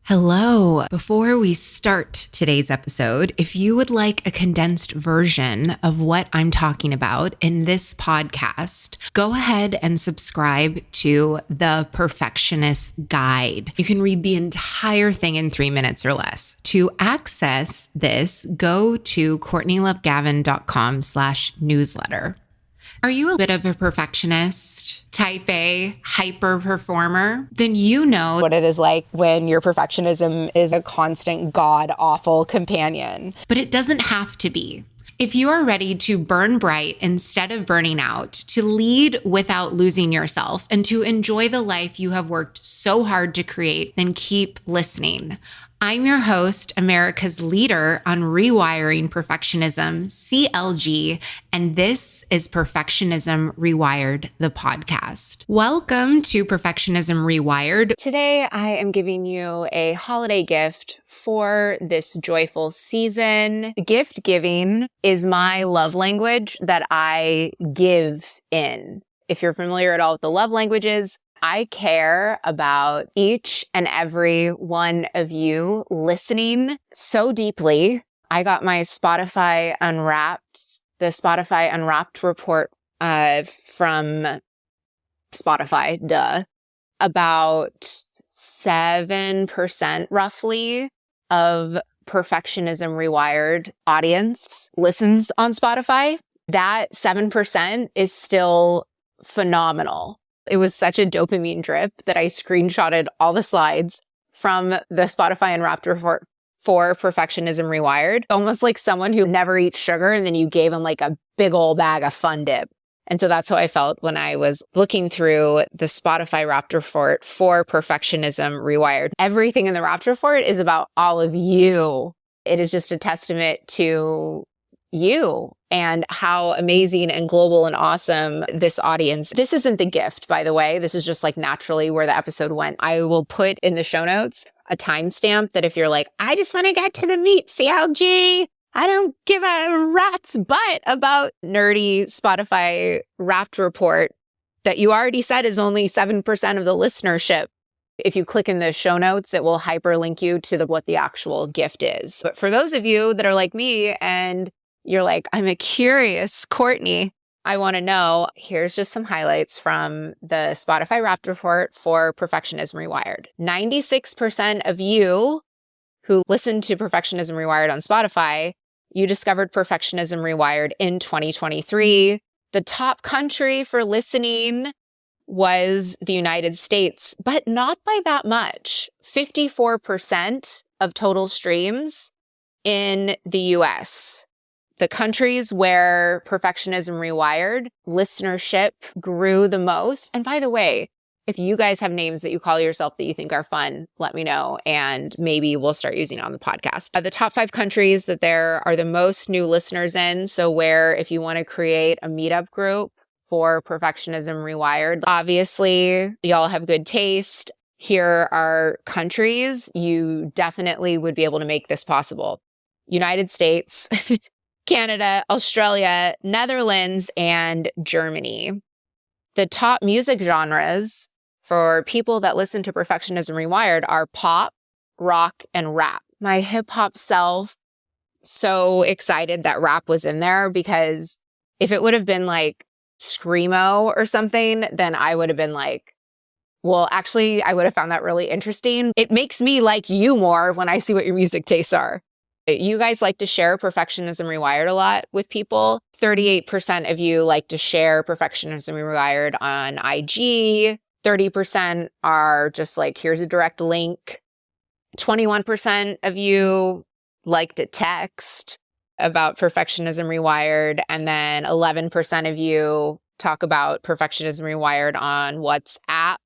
Hello. Before we start today's episode, if you would like a condensed version of what I'm talking about in this podcast, go ahead and subscribe to the Perfectionist Guide. You can read the entire thing in 3 minutes or less. To access this, go to CourtneyLoveGavin.com/newsletter. Are you a bit of a perfectionist, type A, hyper performer? Then you know what it is like when your perfectionism is a constant god-awful companion. But it doesn't have to be. If you are ready to burn bright instead of burning out, to lead without losing yourself, and to enjoy the life you have worked so hard to create, then keep listening. I'm your host, America's leader on rewiring perfectionism, CLG, and this is Perfectionism Rewired, the podcast. Welcome to Perfectionism Rewired. Today, I am giving you a holiday gift for this joyful season. Gift giving is my love language that I give in. If you're familiar at all with the love languages, I care about each and every one of you listening so deeply. I got my Spotify Unwrapped, the Spotify Unwrapped report from Spotify, about 7% roughly of Perfectionism Rewired audience listens on Spotify. That 7% is still phenomenal. It was such a dopamine drip that I screenshotted all the slides from the Spotify Unwrapped report for Perfectionism Rewired. Almost like someone who never eats sugar and then you gave them like a big old bag of Fun Dip. And so that's how I felt when I was looking through the Spotify Wrapped report for Perfectionism Rewired. Everything in the Wrapped report is about all of you. It is just a testament to you and how amazing and global and awesome this audience. This isn't the gift, by the way. This is just like naturally where the episode went. I will put in the show notes a timestamp that if you're like, I just want to get to the meat, CLG. I don't give a rat's butt about nerdy Spotify Wrapped report that you already said is only 7% of the listenership. If you click in the show notes, it will hyperlink you to what the actual gift is. But for those of you that are like me and you're like, I'm a curious Courtney, I want to know, here's just some highlights from the Spotify Wrapped report for Perfectionism Rewired. 96% of you who listened to Perfectionism Rewired on Spotify, you discovered Perfectionism Rewired in 2023. The top country for listening was the United States, but not by that much. 54% of total streams in the US. The countries where Perfectionism Rewired listenership grew the most. And by the way, if you guys have names that you call yourself that you think are fun, let me know, and maybe we'll start using it on the podcast. The top 5 countries that there are the most new listeners in, so where if you want to create a meetup group for Perfectionism Rewired, obviously, y'all have good taste. Here are countries you definitely would be able to make this possible. United States, Canada, Australia, Netherlands, and Germany. The top music genres for people that listen to Perfectionism Rewired are pop, rock, and rap. My hip hop self, so excited that rap was in there, because if it would have been like screamo or something, then I would have been like, well, actually, I would have found that really interesting. It makes me like you more when I see what your music tastes are. You guys like to share Perfectionism Rewired a lot with people. 38% of you like to share Perfectionism Rewired on IG. 30% are just like, here's a direct link. 21% of you like to text about Perfectionism Rewired. And then 11% of you talk about Perfectionism Rewired on WhatsApp.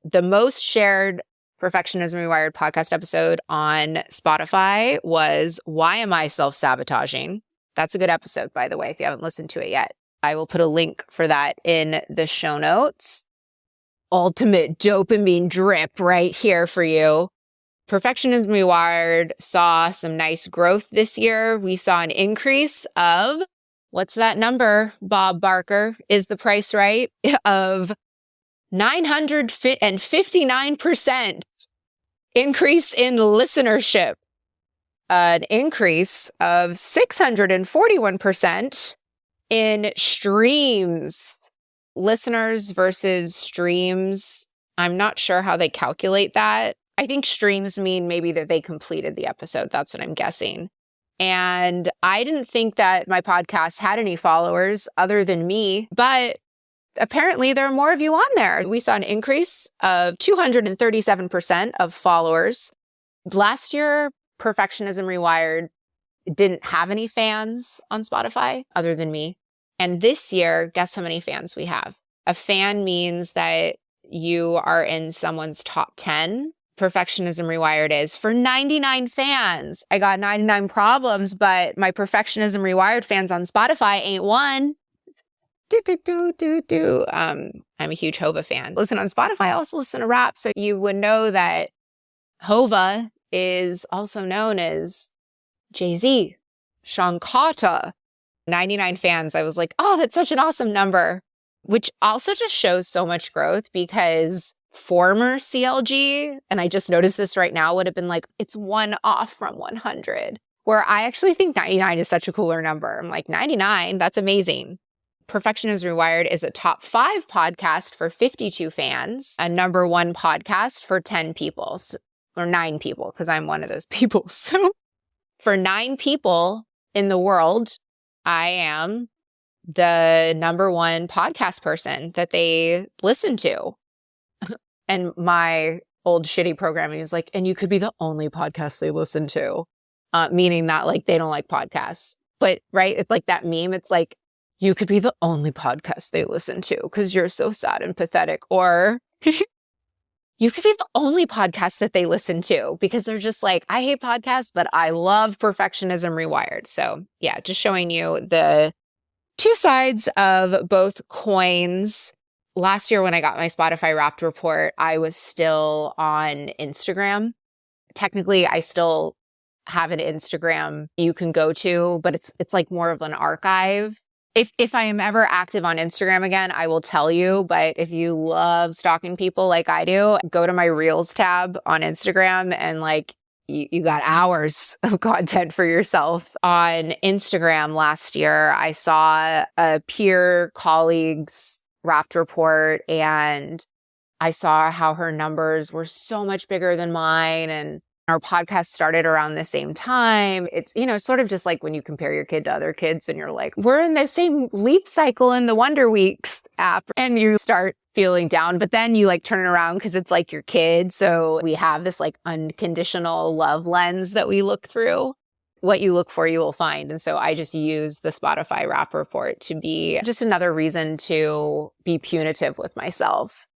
The most shared Perfectionism Rewired podcast episode on Spotify was Why Am I Self-Sabotaging? That's a good episode, by the way, if you haven't listened to it yet. I will put a link for that in the show notes. Ultimate dopamine drip right here for you. Perfectionism Rewired saw some nice growth this year. We saw an increase of, what's that number, Bob Barker? Is the price right? Of 959%. Increase in listenership, an increase of 641% in streams. Listeners versus streams. I'm not sure how they calculate that. I think streams mean maybe that they completed the episode. That's what I'm guessing. And I didn't think that my podcast had any followers other than me, but apparently there are more of you on there. We saw an increase of 237% of followers. Last year, Perfectionism Rewired didn't have any fans on Spotify other than me. And this year, guess how many fans we have? A fan means that you are in someone's top 10. Perfectionism Rewired is for 99 fans. I got 99 problems, but my Perfectionism Rewired fans on Spotify ain't one. I'm a huge Hova fan. Listen on Spotify. I also listen to rap. So you would know that Hova is also known as Jay-Z, Sean Carter. 99 fans. I was like, oh, that's such an awesome number, which also just shows so much growth because former CLG, and I just noticed this right now, would have been like, it's one off from 100, where I actually think 99 is such a cooler number. I'm like, 99, that's amazing. Perfectionism Rewired is a top 5 podcast for 52 fans, a number 1 podcast for 10 people, or 9 people, because I'm one of those people. So for 9 people in the world, I am the number 1 podcast person that they listen to. And my old shitty programming is like, and you could be the only podcast they listen to, meaning that like they don't like podcasts. But right, it's like that meme. It's like, you could be the only podcast they listen to because you're so sad and pathetic. Or you could be the only podcast that they listen to because they're just like, I hate podcasts, but I love Perfectionism Rewired. So yeah, just showing you the 2 sides of both coins. Last year when I got my Spotify Wrapped report, I was still on Instagram. Technically, I still have an Instagram you can go to, but it's like more of an archive. If I am ever active on Instagram again, I will tell you. But if you love stalking people like I do, go to my Reels tab on Instagram and like you got hours of content for yourself. On Instagram last year, I saw a peer colleague's Wrapped report and I saw how her numbers were so much bigger than mine. And our podcast started around the same time. It's, sort of just like when you compare your kid to other kids and you're like, we're in the same leap cycle in the Wonder Weeks app. And you start feeling down, but then you like turn it around because it's like your kid. So we have this like unconditional love lens that we look through. What you look for, you will find. And so I just use the Spotify Wrap report to be just another reason to be punitive with myself.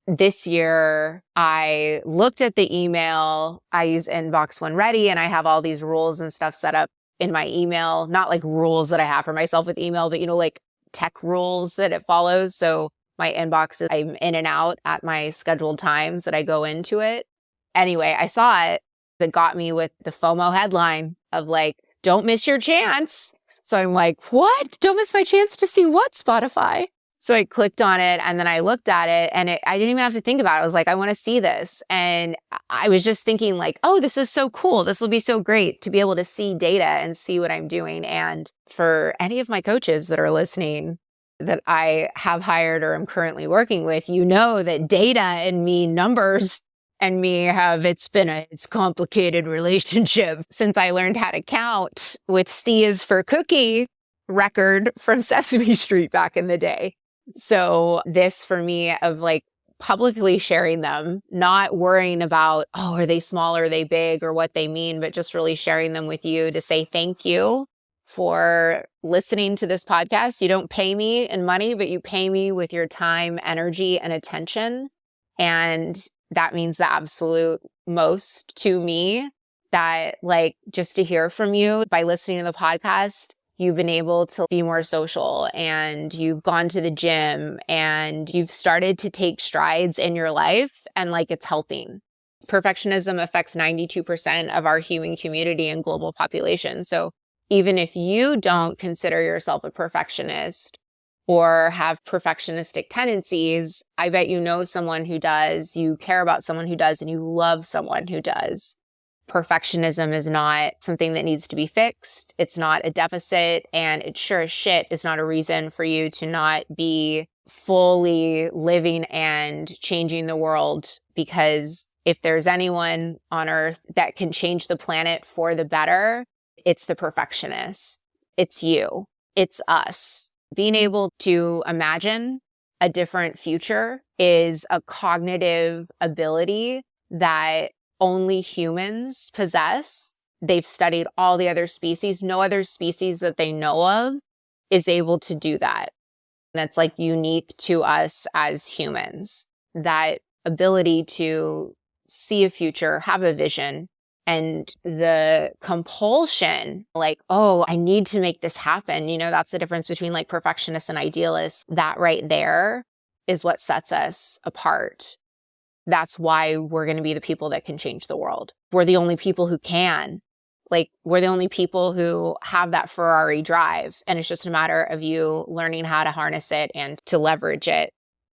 This year, I looked at the email. I use Inbox When Ready, and I have all these rules and stuff set up in my email. Not like rules that I have for myself with email, but like tech rules that it follows. So my inbox, I'm in and out at my scheduled times that I go into it. Anyway, I saw it. It got me with the FOMO headline of like, don't miss your chance. So I'm like, what? Don't miss my chance to see what, Spotify? So I clicked on it and then I looked at it and I didn't even have to think about it. I was like, I want to see this. And I was just thinking like, oh, this is so cool. This will be so great to be able to see data and see what I'm doing. And for any of my coaches that are listening that I have hired or am currently working with, you know that data and me, numbers and me it's been a complicated relationship since I learned how to count with C is for cookie record from Sesame Street back in the day. So this for me of like publicly sharing them, not worrying about, oh, are they small, are they big, or what they mean, but just really sharing them with you to say thank you for listening to this podcast. You don't pay me in money, but you pay me with your time, energy, and attention. And that means the absolute most to me, that like just to hear from you by listening to the podcast. You've been able to be more social and you've gone to the gym and you've started to take strides in your life and like it's helping. Perfectionism affects 92% of our human community and global population. So even if you don't consider yourself a perfectionist, or have perfectionistic tendencies, I bet you know someone who does, you care about someone who does, and you love someone who does. Perfectionism is not something that needs to be fixed. It's not a deficit, and it sure as shit is not a reason for you to not be fully living and changing the world, because if there's anyone on earth that can change the planet for the better, it's the perfectionist. It's you. It's us. Being able to imagine a different future is a cognitive ability that only humans possess. They've studied all the other species. No other species that they know of is able to do that. That's like unique to us as humans. That ability to see a future, have a vision, and the compulsion, like, oh, I need to make this happen. You know, that's the difference between like perfectionists and idealists. That right there is what sets us apart. That's why we're going to be the people that can change the world. We're the only people who can. Like, we're the only people who have that Ferrari drive. And it's just a matter of you learning how to harness it and to leverage it.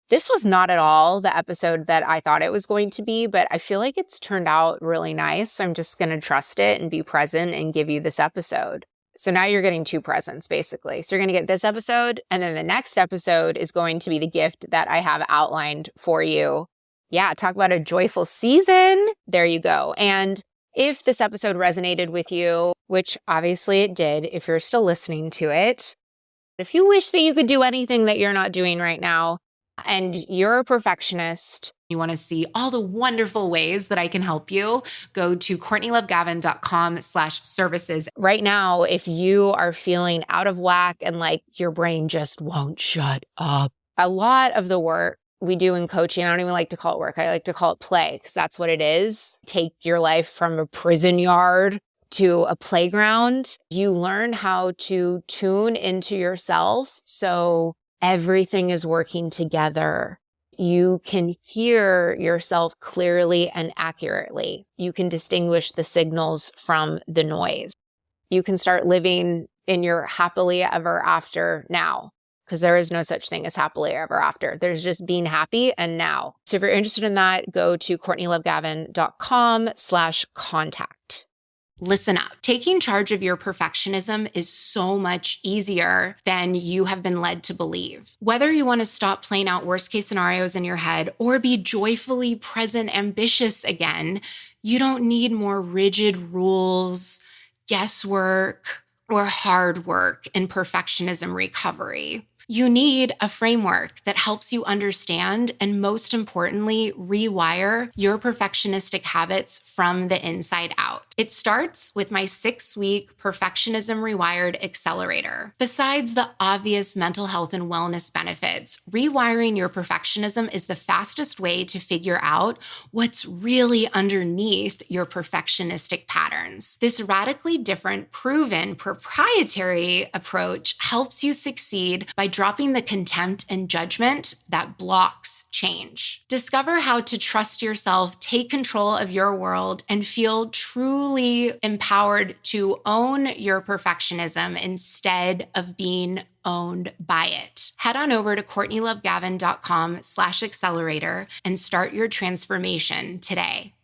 This was not at all the episode that I thought it was going to be, but I feel like it's turned out really nice. So I'm just going to trust it and be present and give you this episode. So now you're getting two presents, basically. So you're going to get this episode, and then the next episode is going to be the gift that I have outlined for you. Yeah, talk about a joyful season. There you go. And if this episode resonated with you, which obviously it did, if you're still listening to it, if you wish that you could do anything that you're not doing right now, and you're a perfectionist, you want to see all the wonderful ways that I can help you, go to CourtneyLoveGavin.com/services. Right now, if you are feeling out of whack and like your brain just won't shut up, a lot of the work we do in coaching, I don't even like to call it work. I like to call it play, because that's what it is. Take your life from a prison yard to a playground. You learn how to tune into yourself so everything is working together. You can hear yourself clearly and accurately. You can distinguish the signals from the noise. You can start living in your happily ever after now, because there is no such thing as happily ever after. There's just being happy and now. So if you're interested in that, go to CourtneyLoveGavin.com/contact. Listen up. Taking charge of your perfectionism is so much easier than you have been led to believe. Whether you want to stop playing out worst case scenarios in your head or be joyfully present, ambitious again, you don't need more rigid rules, guesswork, or hard work in perfectionism recovery. You need a framework that helps you understand and, most importantly, rewire your perfectionistic habits from the inside out. It starts with my 6-week Perfectionism Rewired Accelerator. Besides the obvious mental health and wellness benefits, rewiring your perfectionism is the fastest way to figure out what's really underneath your perfectionistic patterns. This radically different, proven, proprietary approach helps you succeed by dropping the contempt and judgment that blocks change. Discover how to trust yourself, take control of your world, and feel truly empowered to own your perfectionism instead of being owned by it. Head on over to CourtneyLoveGavin.com/accelerator and start your transformation today.